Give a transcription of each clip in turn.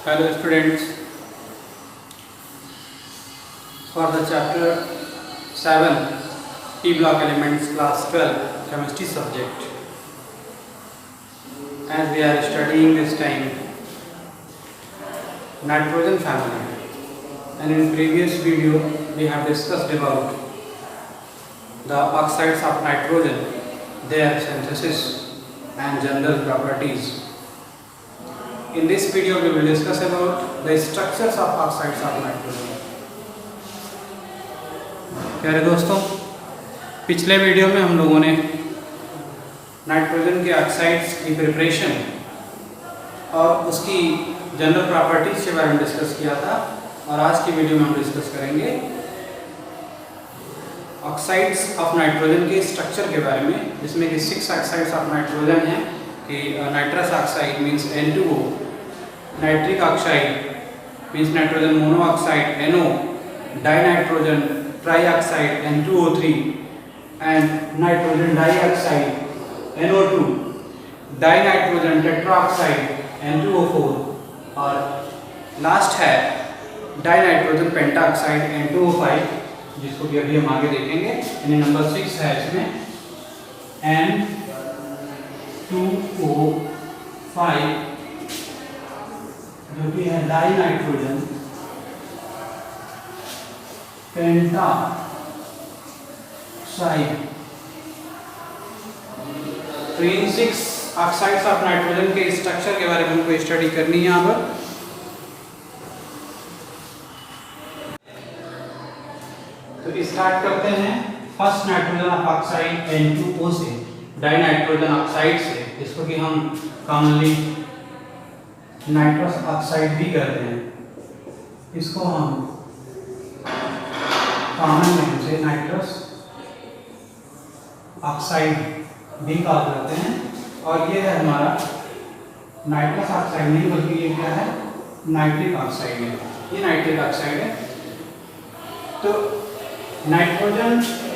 Hello students, for the chapter 7 P block elements class 12 chemistry subject, as we are studying this time nitrogen family, and in previous video we have discussed about the oxides of nitrogen, their synthesis and general properties. In this video we will discuss about the structures of oxides of nitrogen. प्यारे दोस्तों, पिछले video में हम लोगों ने nitrogen के oxides की preparation और उसकी जनरल प्रॉपर्टीज के बारे में डिस्कस किया था, और आज की वीडियो में हम डिस्कस करेंगे ऑक्साइड्स ऑफ नाइट्रोजन के स्ट्रक्चर के बारे में, जिसमें कि 6 ऑक्साइड्स ऑफ नाइट्रोजन हैं कि nitrous oxide means N2O, nitric oxide means nitrogen monoxide NO, dinitrogen trioxide N2O3 and nitrogen dioxide NO2, dinitrogen tetroxide N2O4 और लास्ट है डाइनाइट्रोजन पेंटाऑक्साइड N2O5, जिसको कि अभी हम आगे देखेंगे। यानी नंबर 6 है इसमें N2O5, जो कि है डाइनाइट्रोजन पेंटाऑक्साइड। तो इन 6 ऑक्साइड्स ऑफ नाइट्रोजन के स्ट्रक्चर के बारे में हमको स्टडी करनी है यहाँ पर। तो स्टार्ट करते हैं first nitrogen of oxide N2O से, डाइनाइट्रोजन ऑक्साइड से, जिसको कि हम कॉमनली नाइट्रस ऑक्साइड भी कहते हैं। इसको हम कॉमन नेम से नाइट्रस ऑक्साइड भी कहा करते हैं। और ये है हमारा नाइट्रस ऑक्साइड नहीं, बल्कि ये क्या है, नाइट्रिक ऑक्साइड है। ये नाइट्रिक ऑक्साइड है। तो nitrogen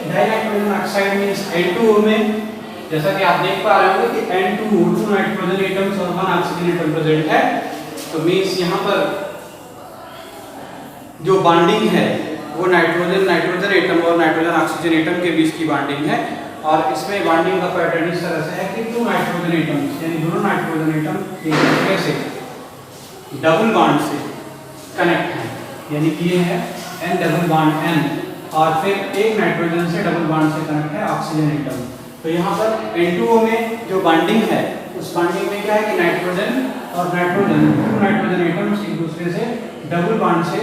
dinitrogen oxide means N2O में, जैसा कि आप देख पा रहे होंगे कि N2O, 2 नाइट्रोजन एटम्स और 1 ऑक्सीजन एटम प्रेजेंट है। तो मींस यहाँ पर जो बॉन्डिंग है वो नाइट्रोजन एटम और नाइट्रोजन ऑक्सीजन एटम के बीच की बॉन्डिंग है। और इसमें बॉन्डिंग का पैटर्न इस तरह से है कि 2 नाइट्रोजन एटम्स, यानी दोनों नाइट्रोजन एटम एक दूसरे से डबल बॉन्ड से कनेक्ट हैं, यानी कि ये है N डबल बॉन्ड N, और फिर एक नाइट्रोजन से डबल बॉन्ड से कनेक्ट है ऑक्सीजन एटम। तो यहाँ पर N2O में जो बॉन्डिंग है, उस बॉन्डिंग में क्या है कि नाइट्रोजन और नाइट्रोजन, 2 नाइट्रोजन एटम्स एक दूसरे से डबल बॉन्ड से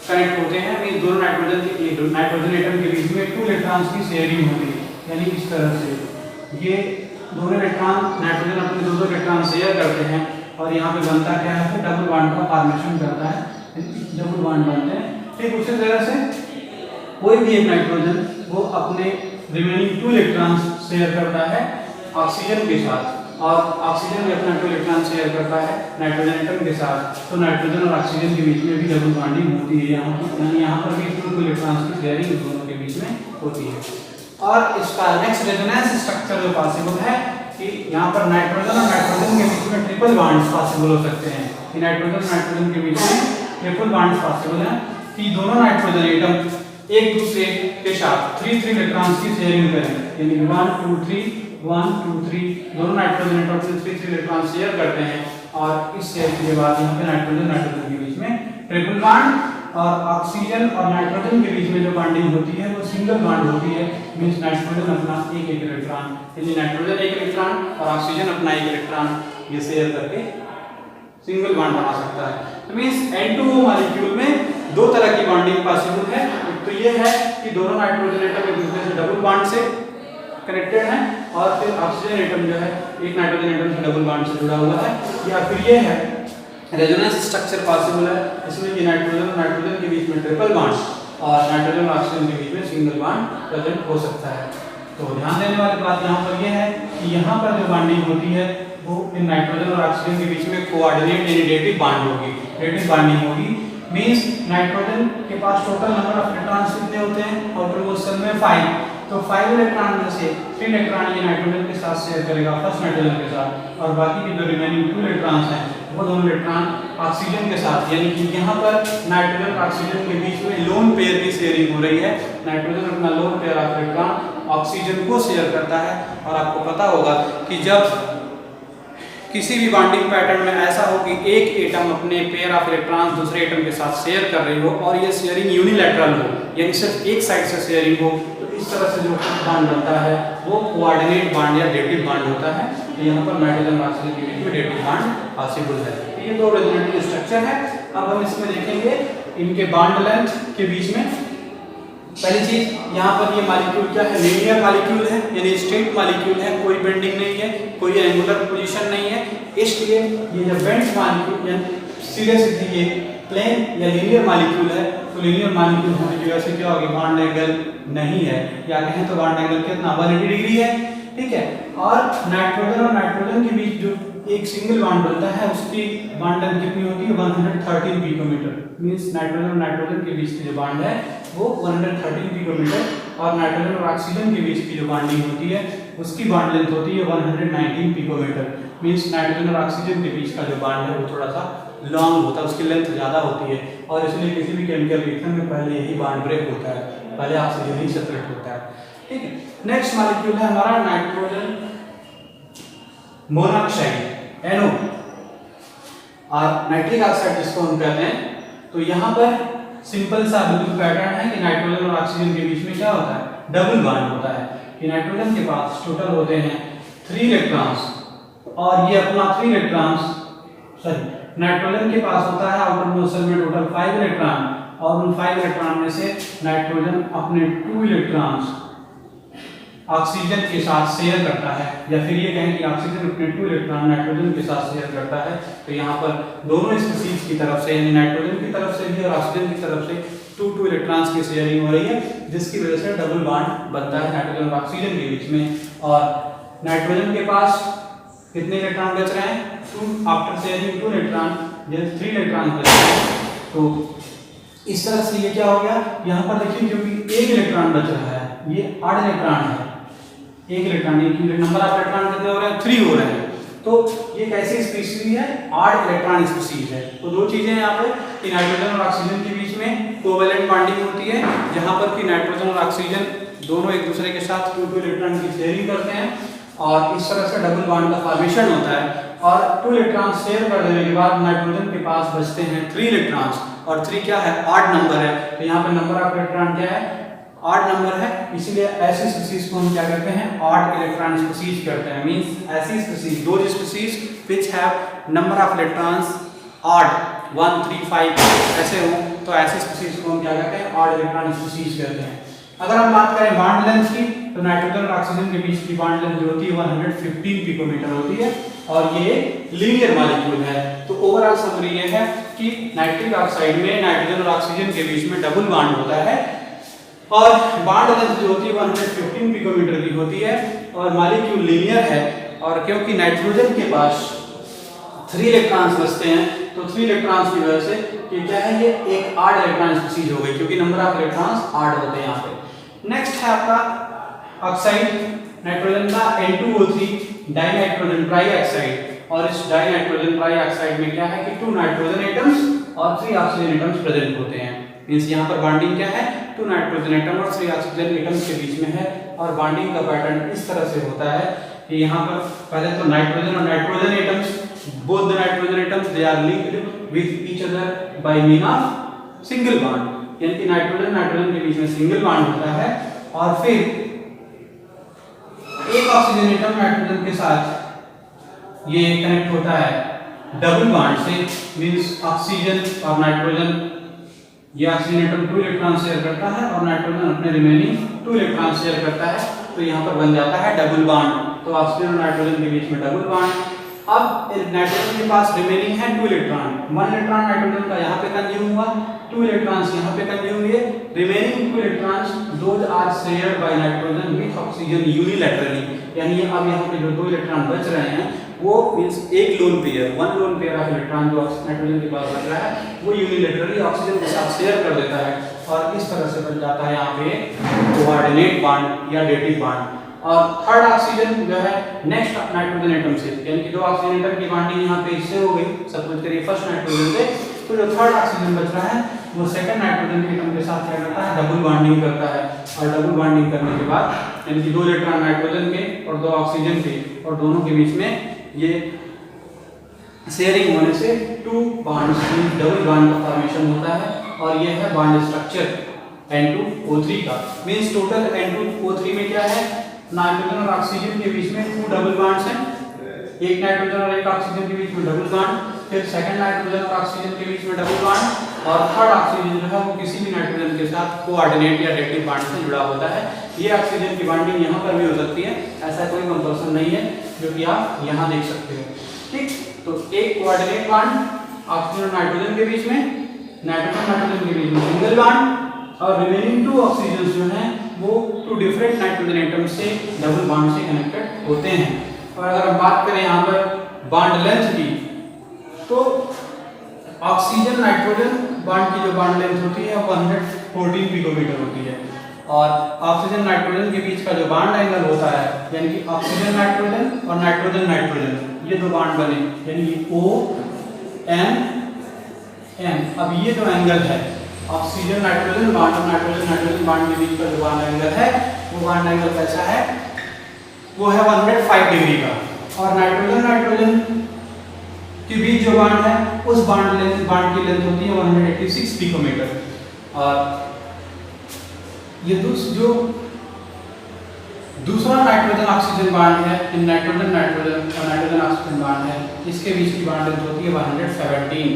कनेक्ट होते हैं। मींस दोनों नाइट्रोजन एटम के बीच में 2 इलेक्ट्रॉन्स की शेयरिंग होती है, यानी इस तरह से ये दोनों इलेक्ट्रॉन, नाइट्रोजन अपने 2 इलेक्ट्रॉन शेयर करते हैं, और यहाँ पे बनता क्या है, फिर डबल बॉन्ड का फॉर्मेशन करता है, डबल बॉन्ड बनते हैं। ठीक उसी तरह से कोई भी एक नाइट्रोजन वो अपने रिमेनिंग 2 इलेक्ट्रॉन्स शेयर करता है ऑक्सीजन के साथ, और ऑक्सीजन भी अपना 2 इलेक्ट्रॉन शेयर करता है नाइट्रोजन एटम के साथ। तो नाइट्रोजन और ऑक्सीजन के बीच में भी डबल बॉन्डिंग होती है, यहाँ पर भी 2 इलेक्ट्रॉन्स की शेयरिंग दोनों के बीच में होती है। और इसका नेक्स्ट रेजोनेंस स्ट्रक्चर जो पॉसिबल है कि यहाँ पर नाइट्रोजन और नाइट्रोजन के बीच में ट्रिपल बॉन्ड्स पॉसिबल हो सकते हैं, कि नाइट्रोजन के बीच में ट्रिपल बॉन्ड्स पॉसिबल हैं, कि दोनों नाइट्रोजन एटम एक दूसरे के साथ 3 इलेक्ट्रॉन्स की शेयरिंग करें, यानी 1 2 3 1 2 3 दोनों नाइट्रोजन एटम से 3 इलेक्ट्रॉन शेयर करते हैं। और इस शेयर के बाद यहाँ पे नाइट्रोजन के बीच में ट्रिपल बॉन्ड, और ऑक्सीजन और नाइट्रोजन के बीच में जो बॉन्डिंग होती है वो सिंगल बॉन्ड होती है। मींस नाइट्रोजन अपना एक इलेक्ट्रॉन, यानी नाइट्रोजन एक इलेक्ट्रॉन और ऑक्सीजन अपना एक इलेक्ट्रॉन ये शेयर करके सिंगल बॉन्ड बना सकता है। तो मींस N2O मॉलिक्यूल में 2 तरह की बॉन्डिंग पॉसिबल है। तो ये है कि दोनों नाइट्रोजन एटम एक दूसरे से डबल बॉन्ड से कनेक्टेड हैं, और फिर ऑक्सीजन एटम जो है एक नाइट्रोजन एटम से डबल बॉन्ड से जुड़ा हुआ है। या फिर ये है रेजोनेंस स्ट्रक्चर पॉसिबल है, इसमें कि नाइट्रोजन और नाइट्रोजन के बीच में ट्रिपल बॉन्ड और नाइट्रोजन और ऑक्सीजन के बीच में सिंगल बॉन्ड प्रेजेंट हो सकता है। तो ध्यान देने वाली बात यहाँ पर यह है कि यहाँ पर जो बॉन्डिंग होती है वो इन नाइट्रोजन और ऑक्सीजन के बीच में कोऑर्डिनेट यानी डेटिव बॉन्ड होगी, डेटिव बॉन्डिंग होगी। मींस नाइट्रोजन के पास टोटल नंबर ऑफ इलेक्ट्रॉन्स कितने होते हैं आउटर मोशन में 5, तो 5 इलेक्ट्रॉन में से 3 इलेक्ट्रॉन ये नाइट्रोजन के साथ शेयर करेगा फर्स्ट नाइट्रोजन के साथ, और बाकी के जो रिमेनिंग 2 इलेक्ट्रॉन्स हैं वो दोनों इलेक्ट्रॉन ऑक्सीजन के साथ, यानी कि यहाँ पर नाइट्रोजन और ऑक्सीजन के बीच में लोन पेयर की शेयरिंग हो रही है। नाइट्रोजन अपना loan pair of electron oxygen को शेयर करता है। और आपको पता होगा कि जब किसी भी बॉन्डिंग पैटर्न में ऐसा हो कि एक एटम अपने पेयर ऑफ इलेक्ट्रॉन्स दूसरे एटम के साथ शेयर कर रही हो और ये शेयरिंग यूनिलैटरल हो, यानी सिर्फ एक साइड से शेयरिंग हो, तो इस तरह से जो बॉन्ड बनता है वो कोऑर्डिनेट बॉन्ड या डेटिव बॉन्ड होता है। तो यहाँ पर नाइट्रोजन और ऑक्सीजन के बीच में डेटिव बॉन्ड पॉसिबल है। तो ये दो रेजोनेटिव स्ट्रक्चर है। अब हम इसमें देखेंगे इनके बॉन्ड लेंथ के बीच में। पहली चीज, यहाँ पर ये मॉलिक्यूल क्या है, लीनियर मॉलिक्यूल है, यानी स्ट्रेट मॉलिक्यूल है, कोई बेंडिंग नहीं है, कोई एंगुलर पोजीशन नहीं है। इसलिए ये जब बेंड मॉलिक्यूल यानी सीधे सीधे ये प्लेन या लीनियर मॉलिक्यूल है, तो लीनियर मॉलिक्यूल होने की वजह से क्या होगी, बॉन्ड एंगल नहीं है, या कहें तो बॉन्ड एंगल कितना 180 डिग्री है, ठीक है। और नाइट्रोजन और नाइट्रोजन के बीच जो एक सिंगल बॉन्ड बनता है उसकी बॉन्ड लेंथ कितनी होती है, 113 पिकोमीटर। मींस नाइट्रोजन और नाइट्रोजन के बीच की जो बॉन्ड है वो 113 पिकोमीटर, और नाइट्रोजन और ऑक्सीजन के बीच की जो बॉन्डिंग होती है उसकी बॉन्ड लेंथ होती है 119 पिकोमीटर। मींस नाइट्रोजन और ऑक्सीजन के बीच का जो बॉन्ड है वो थोड़ा सा लॉन्ग होता है, उसकी लेंथ ज़्यादा होती है, और इसलिए किसी भी केमिकल रिएक्शन में पहले यही बॉन्ड ब्रेक होता है, पहले ऑक्सीजन ही सेपरेट होता है, ठीक है। नेक्स्ट मॉलिक्यूल है हमारा नाइट्रोजन मोनोऑक्साइड NO, और नाइट्रिक ऑक्साइड जिसको हम कहते हैं। तो यहाँ पर सिंपल सा बिल्कुल पैटर्न है कि नाइट्रोजन और ऑक्सीजन के बीच में क्या होता है, डबल बॉन्ड होता है। कि नाइट्रोजन के पास टोटल होते हैं 3 इलेक्ट्रॉन्स, और ये अपना 3 इलेक्ट्रॉन्स, सॉरी, नाइट्रोजन के पास होता है आउटर मोस्ट शेल में टोटल 5 इलेक्ट्रॉन, और उन 5 इलेक्ट्रॉन में से नाइट्रोजन अपने 2 इलेक्ट्रॉन्स ऑक्सीजन के साथ शेयर करता है, या फिर ये कहें कि ऑक्सीजन अपने 2 इलेक्ट्रॉन नाइट्रोजन के साथ शेयर करता है। तो यहाँ पर दोनों स्पीशीज की तरफ से, यानी नाइट्रोजन की तरफ से भी और ऑक्सीजन की तरफ से 2 इलेक्ट्रॉन्स की शेयरिंग हो रही है, जिसकी वजह से डबल बॉन्ड बनता है नाइट्रोजन और ऑक्सीजन के बीच में। और नाइट्रोजन के पास कितने इलेक्ट्रॉन बच रहे हैं, 2, आफ्टर शेयरिंग 2 इलेक्ट्रॉन, जब 3 इलेक्ट्रॉन बच रहे हैं। तो इस तरह से ये क्या हो गया, यहाँ पर देखिए क्योंकि एक इलेक्ट्रॉन बच रहा है, ये 8 इलेक्ट्रॉन है, एक इलेक्ट्रॉन, नंबर ऑफ इलेक्ट्रॉन कितने हो रहे हैं, 3 हो रहे हैं। तो ये कैसी स्पीशीज है, 8 इलेक्ट्रॉन स्पीशीज है। तो दो चीजें यहाँ पे कि नाइट्रोजन और ऑक्सीजन के बीच में कोवैलेंट बॉन्डिंग होती है, जहाँ पर कि नाइट्रोजन और ऑक्सीजन दोनों एक दूसरे के साथ 2 इलेक्ट्रॉन की शेयरिंग करते हैं, और इस तरह से डबल बॉन्ड का फॉर्मेशन होता है। और 2 इलेक्ट्रॉन शेयर कर देने के बाद नाइट्रोजन के पास बचते हैं 3 इलेक्ट्रॉन्स, और 3 क्या है, 8 नंबर है। तो यहाँ पे नंबर ऑफ इलेक्ट्रॉन क्या है, 8 नंबर है, इसीलिए ऐसी स्पीशीज को हम क्या करते हैं, 8 इलेक्ट्रॉन स्पीशीज करते हैं। मींस ऐसी स्पीशीज, दो species which have number of electrons 8, 1, 3, 5 ऐसे हो, तो ऐसी स्पीशीज को हम क्या कहते हैं, 8 इलेक्ट्रॉन स्पीशीज कहते हैं। अगर हम बात करें बॉन्ड लेंथ की, तो नाइट्रोजन और ऑक्सीजन के बीच की बॉन्ड लेंथ जो होती है 115 पिकोमीटर होती है, और ये लीनियर मॉलिक्यूल है। तो ओवरऑल समरी ये है कि नाइट्रिक ऑक्साइड में नाइट्रोजन और ऑक्सीजन के बीच में डबल बॉन्ड होता है, और बॉन्ड लेंथ जो होती है 115 पिकोमीटर की होती है, और मॉलिक्यूल लीनियर है। और क्योंकि नाइट्रोजन के पास 3 इलेक्ट्रॉन्स बचते हैं, तो 3 इलेक्ट्रॉन्स की वजह से ये क्या है, ये एक 8 इलेक्ट्रॉन स्पीशीज हो गई, क्योंकि नंबर ऑफ इलेक्ट्रॉन्स 8 होते हैं यहाँ पे। नेक्स्ट है आपका ऑक्साइड नाइट्रोजन का N2O3 डाइनाइट्रोजन ट्राइऑक्साइड, और इस डाइनाइट्रोजन ट्राइऑक्साइड में क्या है कि 2 नाइट्रोजन एटम्स और 3 ऑक्सीजन एटम्स प्रेजेंट होते हैं। मींस यहाँ पर बॉन्डिंग क्या है, 2 नाइट्रोजन एटम और 3 ऑक्सीजन एटम्स के बीच में है, और बॉन्डिंग का पैटर्न इस तरह से होता है कि यहाँ पर पहले तो नाइट्रोजन और nitrogen atoms, both the nitrogen atoms they are linked with each other by mean of single bond, यानी कि नाइट्रोजन नाइट्रोजन के बीच में सिंगल बॉन्ड होता है, और फिर एक ऑक्सीजन एटम नाइट्रोजन के साथ ये कनेक्ट होता है डबल बॉन्ड से। मींस ऑक्सीजन और नाइट्रोजन, ये ऑक्सीजन एटम 2 इलेक्ट्रॉन शेयर करता है, और नाइट्रोजन अपने रिमेनिंग 2 इलेक्ट्रॉन शेयर करता है, तो यहाँ पर बन जाता है डबल बॉन्ड। तो ऑक्सीजन और नाइट्रोजन के बीच में डबल बॉन्ड। अब नाइट्रोजन के पास रिमेनिंग है 2 इलेक्ट्रॉन, 1 इलेक्ट्रॉन नाइट्रोजन का यहाँ पे कंज्यूम हुआ, 2 इलेक्ट्रॉन्स यहाँ पे कंज्यूम हुए, remaining 2 electrons those are shared by nitrogen with oxygen unilaterally, यानी अब यहाँ पे जो 2 इलेक्ट्रॉन बच रहे हैं वो मींस एक lone pair, 1 loan pair of electron जो नाइट्रोजन के पास बच रहा है वो यूनिलैटरली ऑक्सीजन के साथ शेयर कर देता है, और इस तरह से बन जाता है यहाँ पे कोऑर्डिनेट बॉन्ड या डेटिव बॉन्ड। और थर्ड ऑक्सीजन जो है नेक्स्ट नाइट्रोजन एटम से, यानी कि दो ऑक्सीजन एटम की बॉन्डिंग यहाँ पे इससे हो गई, सपोज करिए फर्स्ट नाइट्रोजन से, तो जो थर्ड ऑक्सीजन बच रहा है वो सेकंड नाइट्रोजन एटम के साथ क्या करता है, डबल बॉन्डिंग करता है। और डबल बॉन्डिंग करने के बाद यानी कि 2 इलेक्ट्रॉन नाइट्रोजन के और 2 ऑक्सीजन के, और दोनों के बीच में ये शेयरिंग होने से 2 बॉन्ड्स की डबल बॉन्ड का फॉर्मेशन होता है। और ये है बॉन्ड स्ट्रक्चर N2O3 का। मींस टोटल N2O3 में क्या है, नाइट्रोजन और ऑक्सीजन के बीच में 2 डबल बॉन्ड्स हैं, एक नाइट्रोजन और एक ऑक्सीजन के बीच में डबल बॉन्ड, फिर सेकंड नाइट्रोजन और ऑक्सीजन के बीच में डबल बॉन्ड, और थर्ड ऑक्सीजन जो है वो किसी भी नाइट्रोजन के साथ कोऑर्डिनेट या एडेक्टिव बॉन्ड से जुड़ा होता है। ये ऑक्सीजन की बॉन्डिंग यहाँ पर भी हो सकती है, ऐसा कोई कंपल्सन नहीं है, जो कि आप यहाँ देख सकते हो। ठीक, तो एक कोऑर्डिनेट बॉन्ड ऑक्सीजन और नाइट्रोजन के बीच में, नाइट्रोजन के बीच में सिंगल बॉन्ड, और रिमेनिंग 2 ऑक्सीजन जो हैं वो 2 डिफरेंट नाइट्रोजन एटम्स से डबल बॉन्ड से कनेक्टेड होते हैं। और अगर हम बात करें यहाँ पर बॉन्ड लेंथ की, तो ऑक्सीजन नाइट्रोजन बॉन्ड की जो बॉन्ड लेंथ होती है वो 114 पिकोमीटर होती है, और ऑक्सीजन नाइट्रोजन के बीच का जो बॉन्ड एंगल होता है, यानी कि ऑक्सीजन नाइट्रोजन और नाइट्रोजन नाइट्रोजन ये दो बॉन्ड बने, यानी ON-N। अब ये जो एंगल है ऑक्सीजन नाइट्रोजन बॉन्ड और नाइट्रोजन नाइट्रोजन बॉन्ड के बीच का जो बॉन्ड एंगल है वो बॉन्ड एंगल कैसा है, वो है 105 डिग्री का। और नाइट्रोजन नाइट्रोजन के बीच जो बॉन्ड है उस बॉन्ड की लेंथ होती है 186 पिकोमीटर। और ये जो दूसरा नाइट्रोजन ऑक्सीजन बॉन्ड है, नाइट्रोजन नाइट्रोजन और नाइट्रोजन ऑक्सीजन बॉन्ड है, इसके बीच की बॉन्ड लेंथ होती है 117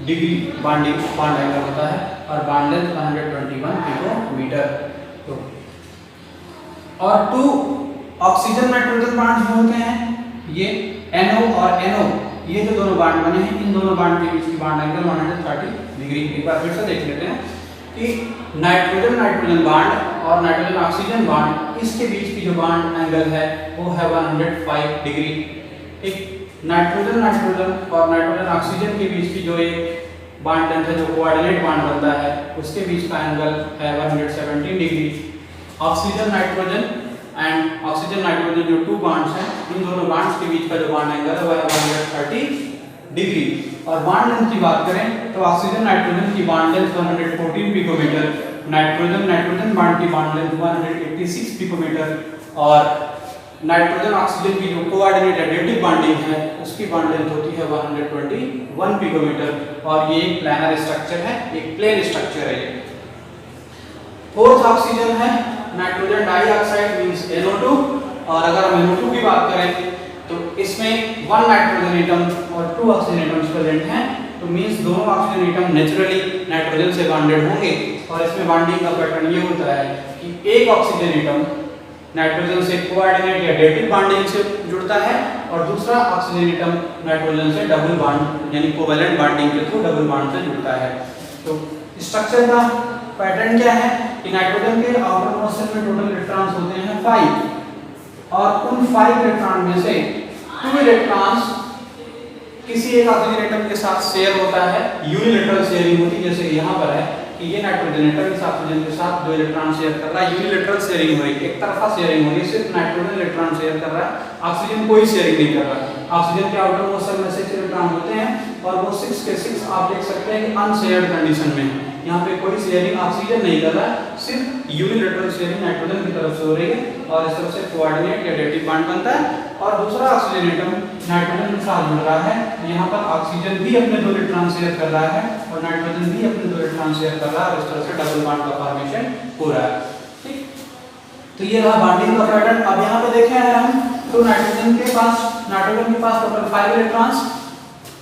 डिग्री बॉन्ड एंगल होता है, और बॉन्ड लेंथ 121 पिकोमीटर। तो और 2 ऑक्सीजन नाइट्रोजन बॉन्ड जो होते हैं, ये NO और NO, ये जो दोनों बॉन्ड बने हैं, इन दोनों बॉन्ड के बीच की बॉन्ड एंगल 130 डिग्री। एक बार फिर से देख लेते हैं कि नाइट्रोजन नाइट्रोजन बॉन्ड और नाइट्रोजन ऑक्सीजन बॉन्ड, इसके बीच की जो बॉन्ड एंगल है वो है 105 डिग्री। एक नाइट्रोजन नाइट्रोजन और नाइट्रोजन ऑक्सीजन के बीच की जो एक बॉन्ड लेंथ है, जो कोऑर्डिनेट बॉन्ड बनता है, उसके बीच का एंगल है 117 degree. Oxygen nitrogen and oxygen nitrogen जो 2 बॉन्ड्स हैं, इन दोनों बॉन्ड्स के बीच का जो बॉन्ड एंगल है वो है 130 डिग्री। और बॉन्ड लेंथ की बात करें तो ऑक्सीजन नाइट्रोजन की bond length 114 picometre, nitrogen nitrogen bond की बॉन्ड लेंथ 186 पिकोमीटर, और नाइट्रोजन ऑक्सीजन की जो कोऑर्डिनेट एडेक्टिव बॉन्डिंग है उसकी बॉन्ड लेंथ होती है 121 पिकोमीटर। और ये एक प्लानर स्ट्रक्चर है, एक प्लेन स्ट्रक्चर है ये। फोर्थ ऑक्सीजन है नाइट्रोजन डाइऑक्साइड मींस NO2। और अगर हम NO2 की बात करें तो इसमें 1 नाइट्रोजन एटम और 2 ऑक्सीजन एटम्स प्रेजेंट हैं, तो मींस दोनों ऑक्सीजन एटम नेचुरली नाइट्रोजन से बॉन्डेड होंगे। और इसमें बॉन्डिंग का पैटर्न ये होता है कि एक ऑक्सीजन एटम नाइट्रोजन से कोऑर्डिनेट या एडेक्टिव बॉन्डिंग से जुड़ता है, और दूसरा ऑक्सीजन एटम नाइट्रोजन से डबल बॉन्ड यानी कोवैलेंट बॉन्डिंग के थ्रू डबल बॉन्ड से जुड़ता है। तो स्ट्रक्चर का पैटर्न क्या है कि नाइट्रोजन के आउटर मोस्ट शेल में टोटल इलेक्ट्रॉन्स होते हैं 5, और उन 5 इलेक्ट्रॉन में से 2 इलेक्ट्रॉन्स किसी एक ऑक्सीजन एटम के साथ शेयर होता है, यूनिलैटरल शेयरिंग होती है। जैसे यहाँ पर है कि ये नाइट्रोजन एटम इस ऑक्सीजन के साथ 2 इलेक्ट्रॉन शेयर कर रहा है, यूनिलैटरल शेयरिंग हो रही है, एक तरफा शेयरिंग हो रही है, सिर्फ नाइट्रोजन इलेक्ट्रॉन शेयर कर रहा है, ऑक्सीजन कोई शेयरिंग नहीं कर रहा। ऑक्सीजन के आउटर मोस्ट शेल में 6 इलेक्ट्रॉन होते हैं, और वो 6 के 6 आप देख सकते हैं कि अनशेयर्ड कंडीशन में है। यहाँ पे कोई शेयरिंग ऑक्सीजन नहीं कर रहा है, सिर्फ यूनिलैटरल शेयरिंग नाइट्रोजन की तरफ से हो रही है, और इस तरफ से कोऑर्डिनेट या एडेक्टिव बॉन्ड बनता है। और दूसरा ऑक्सीजन एटम नाइट्रोजन के साथ जुड़ रहा है, यहाँ पर ऑक्सीजन भी अपने 2 इलेक्ट्रॉन शेयर कर रहा है, और नाइट्रोजन भी अपने 2 इलेक्ट्रॉन शेयर कर रहा है, और इस तरह से डबल बॉन्ड का फॉर्मेशन हो रहा है। ठीक, तो ये रहा बॉन्डिंग का पैटर्न। अब यहाँ पे देखें हम तो नाइट्रोजन के पास total 5 electrons,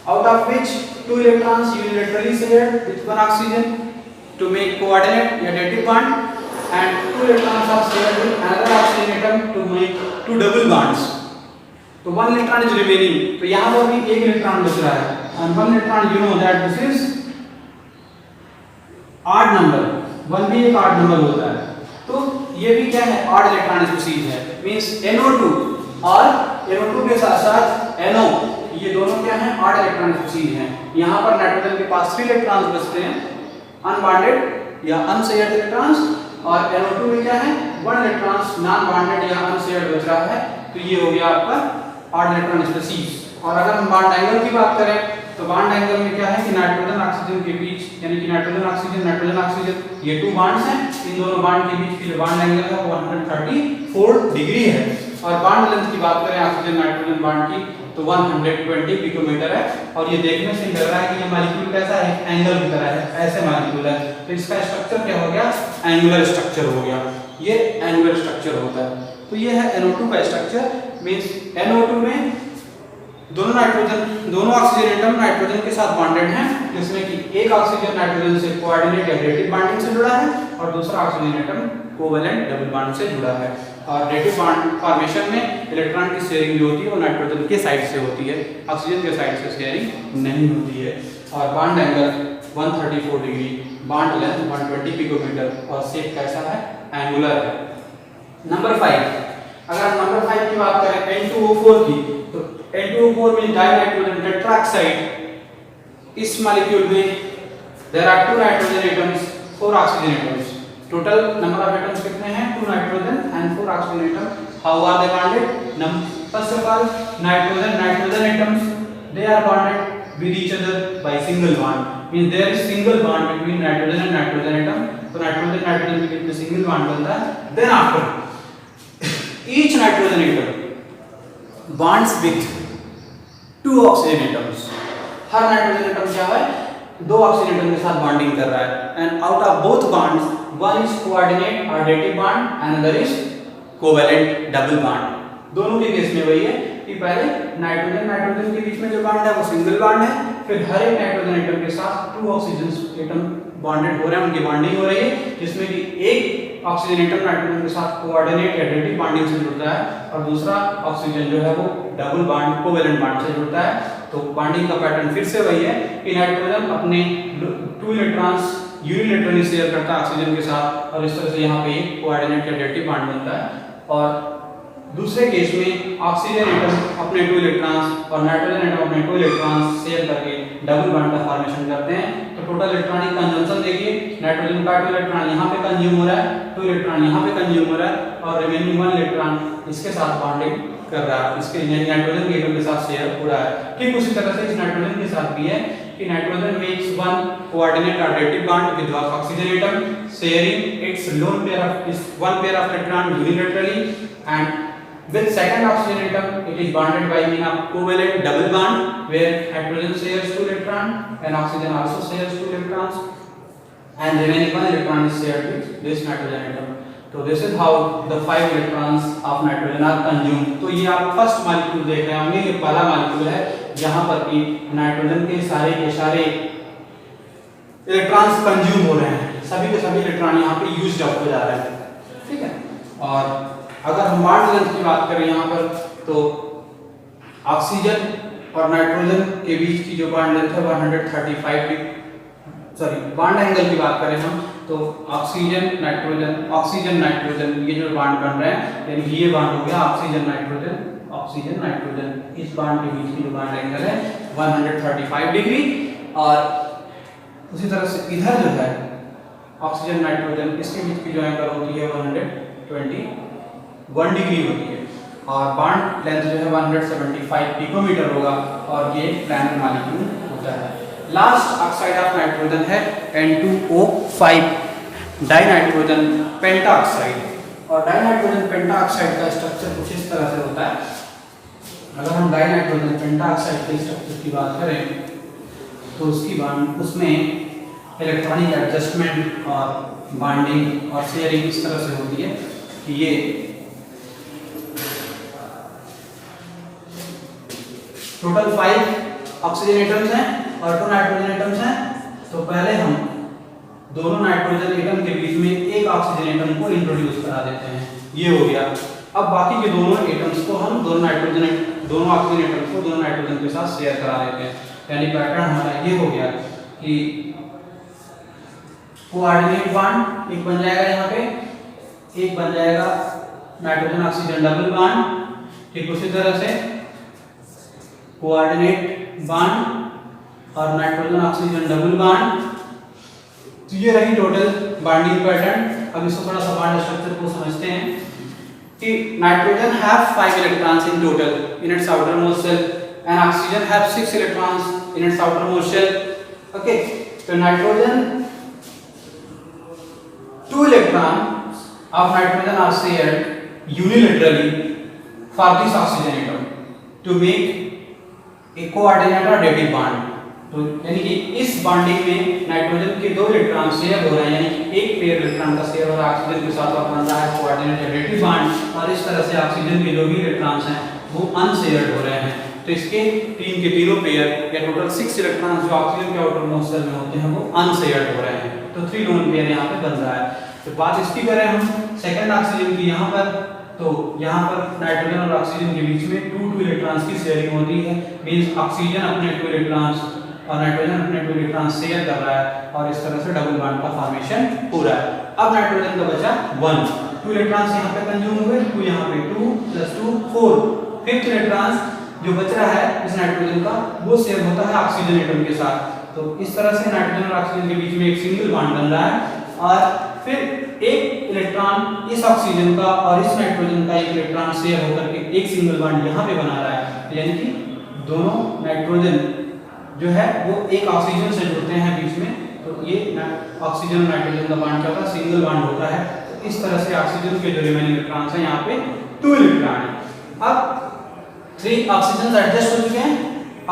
out of which 2 electrons unilaterally shared with 1 oxygen to make coordinate additive bond, and 2 electrons are shared with another oxygen atom to make 2 double bonds. तो 1 electron is remaining, तो यहाँ पर भी 1 electron बच रहा है, and 1 electron you know that this is odd number, 1 भी एक odd number होता है। तो ये भी क्या है, odd electron species है, means NO2 और NO2 के साथ साथ NO, ये दोनों क्या हैं, 8 इलेक्ट्रॉन स्पीशीज हैं। यहाँ पर नाइट्रोजन के पास 3 इलेक्ट्रॉन्स बचते हैं अनबॉन्डेड या अनशेयर्ड इलेक्ट्रॉन्स, और NO2 में क्या है वन इलेक्ट्रॉन्स नॉन बॉन्डेड या अनशेयर्ड बच रहा है, तो ये हो गया आपका ऑड इलेक्ट्रॉन स्पीशीज। और अगर हम बॉन्ड एंगल की बात करें तो बॉन्ड एंगल में क्या है कि नाइट्रोजन ऑक्सीजन के बीच, यानी कि नाइट्रोजन ऑक्सीजन ये 2 बॉन्ड्स हैं, इन दोनों बॉन्ड के बीच की जो बॉन्ड एंगल है वो 134 डिग्री है। और बॉन्ड लेंथ की बात करें ऑक्सीजन नाइट्रोजन बॉन्ड की तो 120 पिकोमीटर है। और ये देखने से लग रहा है कि ये मॉलिक्यूल कैसा है, एंगल की तरह है, ऐसे मॉलिक्यूल है, तो इसका स्ट्रक्चर क्या हो गया, एंगुलर स्ट्रक्चर हो गया, ये एंगुलर स्ट्रक्चर होता है। तो ये है NO2 का स्ट्रक्चर, मींस NO2 में दोनों ऑक्सीजन एटम नाइट्रोजन के साथ बॉन्डेड हैं, जिसमें कि एक ऑक्सीजन नाइट्रोजन से कोऑर्डिनेट या रेटिव बॉन्डिंग से जुड़ा है और दूसरा oxygen atom covalent double bond से जुड़ा है। और रेटिव बॉन्ड फॉर्मेशन में इलेक्ट्रॉन की शेयरिंग जो होती है वो नाइट्रोजन के साइड से होती है, ऑक्सीजन के साइड से शेयरिंग नहीं होती है। और बॉन्ड एंगल 134 डिग्री, बॉन्ड लेंथ 120 पिकोमीटर और शेप कैसा है, एंगुलर है। नंबर 5, अगर हम नंबर 5 की बात करें N2O4 की, तो N2O4 में डाइनाइट्रोजन टेट्राऑक्साइड, इस मॉलिक्यूल में there are 2 nitrogen atoms 4 oxygen atoms. Total number of atoms कितने हैं, 2 nitrogen and 4 oxygen atom. How are they bonded? First of all nitrogen atoms they are bonded with each other by single bond, means there is single bond between nitrogen and nitrogen atom. तो nitrogen के बीच में single bond बनता है। Then after each nitrogen atom bonds with 2 oxygen atoms. Her nitrogen atom क्या है, 2 oxygen atom के साथ बॉन्डिंग कर रहा है। And out of both bonds one is coordinate or dative bond and other is covalent double bond. दोनों के case में वही है कि पहले नाइट्रोजन के बीच में जो बॉन्ड है वो सिंगल बॉन्ड है, फिर हर एक नाइट्रोजन एटम के साथ 2 ऑक्सीजन एटम बॉन्डेड हो रहे हैं, उनकी बॉन्डिंग हो रही है, जिसमें कि एक ऑक्सीजन एटम नाइट्रोजन के साथ कोऑर्डिनेट या रेटिव बॉन्डिंग से जुड़ता है और दूसरा ऑक्सीजन जो है वो डबल बॉन्ड कोवेलेंट बॉन्ड से जुड़ता है। तो बॉन्डिंग का पैटर्न फिर से वही है कि नाइट्रोजन अपने 2 इलेक्ट्रॉन्स यूनिलैटरली शेयर करता है ऑक्सीजन के साथ और इस तरह से यहाँ पे कोऑर्डिनेट या रेटिव बॉन्ड बनता है। और दूसरे केस में ऑक्सीजन एटम अपने 2 इलेक्ट्रॉन्स और नाइट्रोजन एटम अपने 2 इलेक्ट्रॉन्स शेयर करके डबल बॉन्ड का फॉर्मेशन करते हैं। तो टोटल इलेक्ट्रॉनिक कंजम्पशन देखिए, नाइट्रोजन का 2 इलेक्ट्रॉन यहाँ पे कंज्यूम हो रहा है, 2 इलेक्ट्रॉन यहाँ पे कंज्यूम हो रहा है और रिमेनिंग 1 इलेक्ट्रॉन इसके साथ बॉन्डिंग कर रहा है, इसके नाइट्रोजन के एटम के साथ शेयर हो रहा है। ठीक उसी तरह से इस नाइट्रोजन के साथ भी है कि nitrogen makes 1 coordinate or dative bond with oxygen atom sharing its lone pair of 1 pair of electron unilaterally and with second oxygen atom it is bonded by means of covalent double bond where hydrogen shares 2 electrons and oxygen also shares 2 electrons and remaining 1 electron is shared with this nitrogen atom. So this is how the 5 electrons of nitrogen are consumed. तो ये आप first molecule देख रहे होंगे, ये पहला molecule है जहां पर कि नाइट्रोजन के सारे इलेक्ट्रॉन्स कंज्यूम हो रहे हैं, सभी के सभी इलेक्ट्रॉन यहाँ पे यूज्ड अप हो जा रहे हैं। ठीक है, और अगर हम बॉन्ड लेंथ की बात करें यहाँ पर तो ऑक्सीजन और नाइट्रोजन के बीच की जो बॉन्ड लेंथ है 135 बॉन्ड एंगल की बात करें हम तो ऑक्सीजन नाइट्रोजन ये जो बॉन्ड बन रहे हैं, यानी ये बॉन्ड हो गया ऑक्सीजन नाइट्रोजन, इस बॉन्ड के बीच की जो बॉन्ड एंगल है 135 डिग्री। और उसी तरह से इधर जो है ऑक्सीजन नाइट्रोजन इसके बीच की जो एंगल होती है 121 डिग्री होती है और बॉन्ड लेंथ जो है 175 पिकोमीटर होगा और ये प्लानर मॉलिक्यूल होता है। लास्ट ऑक्साइड ऑफ नाइट्रोजन है N2O5 डाइनाइट्रोजन पेंटाऑक्साइड। और डाइनाइट्रोजन पेंटाऑक्साइड का स्ट्रक्चर कुछ इस तरह से होता है। अगर हम डाइनाइट्रोजन पेंटाऑक्साइड के स्ट्रक्चर की बात करें तो उसमें इलेक्ट्रॉनिक एडजस्टमेंट और बॉन्डिंग और शेयरिंग इस तरह से होती है कि ये टोटल 5 ऑक्सीजन एटम्स हैं और 2 नाइट्रोजन एटम्स हैं। तो पहले हम दोनों नाइट्रोजन एटम के बीच में एक ऑक्सीजन एटम को इंट्रोड्यूस करा देते हैं, ये हो गया। अब बाकी के दोनों एटम्स को हम दोनों ऑक्सीजन एटम्स को दोनों नाइट्रोजन के साथ शेयर करा देते हैं। यानी पैटर्न हमारा ये हो गया कि कोऑर्डिनेट बॉन्ड एक बन जाएगा, यहाँ पे एक बन जाएगा नाइट्रोजन ऑक्सीजन डबल बॉन्ड। ठीक उसी तरह से कोऑर्डिनेट बॉन्ड और नाइट्रोजन ऑक्सीजन डबल बॉन्ड। तो ये रही टोटल बॉन्डिंग पैटर्न। अब इसको थोड़ा सा बॉन्ड स्ट्रक्चर को समझते हैं कि nitrogen have 5 electrons in total in its outermost shell and oxygen have 6 electrons in its outermost shell. Okay, तो nitrogen 2 electrons of nitrogen are shared unilaterally for this oxygen atom to make a coordinate or dative bond. तो यानी कि इस bonding में nitrogen के 2 electron share हो रहे हैं, यानी कि एक पेयर इलेक्ट्रॉन का शेयर हो रहा है ऑक्सीजन के साथ और बन रहा है कोऑर्डिनेट या डेटिव बॉन्ड, और इस तरह से ऑक्सीजन के जो भी इलेक्ट्रॉन्स हैं वो अनशेयर्ड हो रहे हैं. तो इसके तीन के तीनों पेयर या टोटल 6 इलेक्ट्रॉन्स जो ऑक्सीजन के आउटर मोस्ट शेल में होते हैं वो अनशेयर्ड हो रहे हैं. तो 3 लोन पेयर यहाँ पे बन रहा है. तो बात इसकी करें हम सेकंड ऑक्सीजन की यहाँ पर, तो यहाँ पर नाइट्रोजन और ऑक्सीजन के बीच में 2 इलेक्ट्रॉन्स की शेयरिंग होती है. मींस ऑक्सीजन अपने 2 इलेक्ट्रॉन्स और नाइट्रोजन अपने 2 इलेक्ट्रॉन्स शेयर कर रहा है और इस तरह से डबल बॉन्ड का फॉर्मेशन हो रहा है. अब नाइट्रोजन का बचा 1, 2 इलेक्ट्रॉन्स यहाँ पे कंज्यूम हुए, 2 यहाँ पे 2 + 2 4. फिफ्थ इलेक्ट्रॉन्स जो बच रहा है इस नाइट्रोजन का वो शेयर होता है ऑक्सीजन एटम के साथ. तो इस तरह से नाइट्रोजन और ऑक्सीजन के बीच में एक सिंगल बॉन्ड बन रहा है और फिर एक इलेक्ट्रॉन इस ऑक्सीजन का और इस नाइट्रोजन का एक इलेक्ट्रॉन शेयर होकर के एक सिंगल बॉन्ड यहाँ पे बना रहा है. यानी कि दोनों नाइट्रोजन जो है वो एक ऑक्सीजन से जुड़ते हैं बीच में. तो ये ऑक्सीजन और नाइट्रोजन का बॉन्ड क्या होता है, सिंगल बॉन्ड होता है. तो इस तरह से ऑक्सीजन के जो रिमेनिंग इलेक्ट्रॉन्स हैं यहाँ पे 2 इलेक्ट्रॉन है. अब 3 ऑक्सीजन एडजस्ट हो चुके हैं.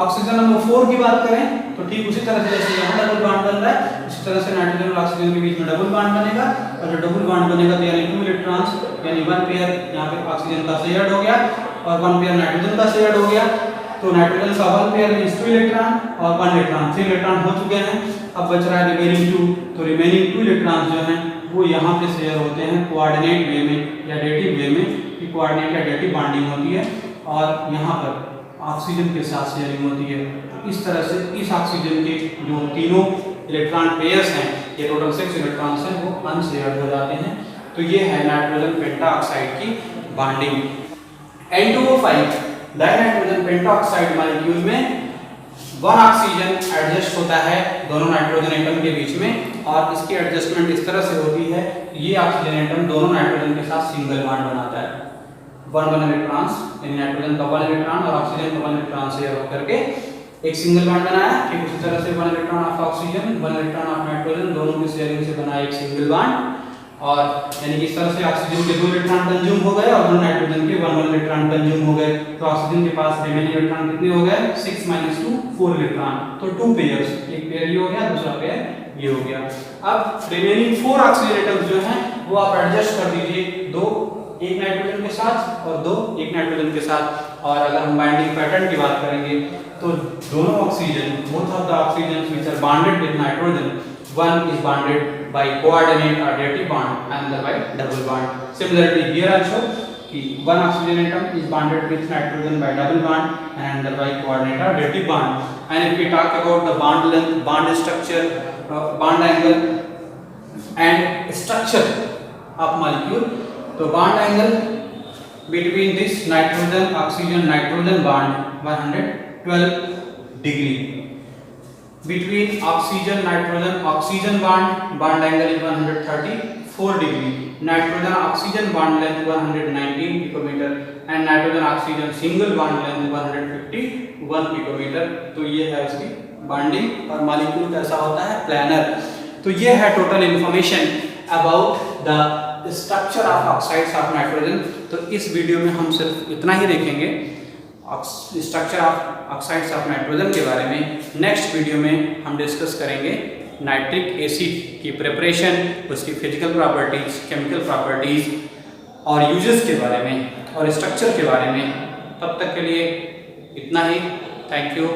ऑक्सीजन नंबर 4 की बात करें तो ठीक उसी तरह से जैसे यहाँ डबल बॉन्ड बन रहा है उसी तरह से नाइट्रोजन और ऑक्सीजन के बीच में डबल बॉन्ड बनेगा. और जो डबल बॉन्ड बनेगा तो यानी 2 इलेक्ट्रॉन्स यानी 1 पेयर यहाँ पे ऑक्सीजन का शेयर्ड हो गया और 1 पेयर नाइट्रोजन का शेयर्ड हो गया. तो नाइट्रोजन का 1 पेयर मींस 2 इलेक्ट्रॉन और 1 इलेक्ट्रॉन 3 इलेक्ट्रॉन हो चुके हैं. अब बच रहा है रिमेनिंग 2. तो रिमेनिंग 2 इलेक्ट्रॉन्स जो हैं वो यहाँ पे शेयर होते हैं कोऑर्डिनेट वे में या डेटिव वे में. कि कोऑर्डिनेट या डेटिव बॉन्डिंग होती है और यहाँ पर ऑक्सीजन के साथ शेयरिंग होती है. तो इस तरह से इस ऑक्सीजन के जो तीनों इलेक्ट्रॉन पेयर्स हैं ये टोटल 6 इलेक्ट्रॉन्स हैं वो अनशेयर्ड हो जाते हैं. तो ये है नाइट्रोजन पेंटाऑक्साइड की bonding. N2O5 dinitrogen pentoxide molecule में 1 ऑक्सीजन एडजस्ट होता है दोनों नाइट्रोजन एटम के बीच में और इसकी एडजस्टमेंट इस तरह से होती है ये ऑक्सीजन एटम दोनों नाइट्रोजन के साथ सिंगल बॉन्ड बनाता है. 1 इलेक्ट्रॉन्स यानी नाइट्रोजन का 1 इलेक्ट्रॉन और ऑक्सीजन का 1 इलेक्ट्रॉन शेयर होकर के एक सिंगल बॉन्ड बनाया. ठीक उसी तरह से 1 electron of oxygen 1 electron of nitrogen दोनों की शेयरिंग से बना एक सिंगल बॉन्ड. और यानी कि इस तरह से ऑक्सीजन के 2 इलेक्ट्रॉन कंज्यूम हो गए और नाइट्रोजन के 1 इलेक्ट्रॉन कंज्यूम हो गए. तो ऑक्सीजन के पास रिमेनिंग इलेक्ट्रॉन कितने हो गए 6 - 2 4 इलेक्ट्रॉन. तो 2 पेयर्स, एक पेयर ये हो गया दूसरा पेयर ये हो गया. अब रिमेनिंग 4 ऑक्सीजन एटम्स जो हैं वो आप एडजस्ट कर दीजिए, 2 एक नाइट्रोजन के साथ और 2 एक नाइट्रोजन के साथ. और अगर हम बाइंडिंग पैटर्न की बात करेंगे तो दोनों oxygen both of the oxygen which are bonded with nitrogen one is bonded by coordinate or dative bond and the by double bond. Similarly here also कि one oxygen atom is bonded with nitrogen by double bond and the by coordinate or dative bond. And if we talk about the bond length, bond structure, bond angle and structure of molecule, तो bond angle between this nitrogen oxygen nitrogen bond 112 degree. Between oxygen nitrogen oxygen bond angle is 134 degree. Nitrogen oxygen bond length 119 picometer and nitrogen oxygen single bond length 151 picometer. तो ये है उसकी bonding और molecule कैसा होता है planner. तो ये है total information about the structure of oxides of nitrogen. तो इस वीडियो में हम सिर्फ इतना ही देखेंगे structure of oxides of nitrogen के बारे में. नेक्स्ट वीडियो में हम डिस्कस करेंगे नाइट्रिक एसिड की प्रिपरेशन, उसकी फिजिकल प्रॉपर्टीज, केमिकल प्रॉपर्टीज और यूजेस के बारे में और स्ट्रक्चर के बारे में. तब तक के लिए इतना ही. Thank you.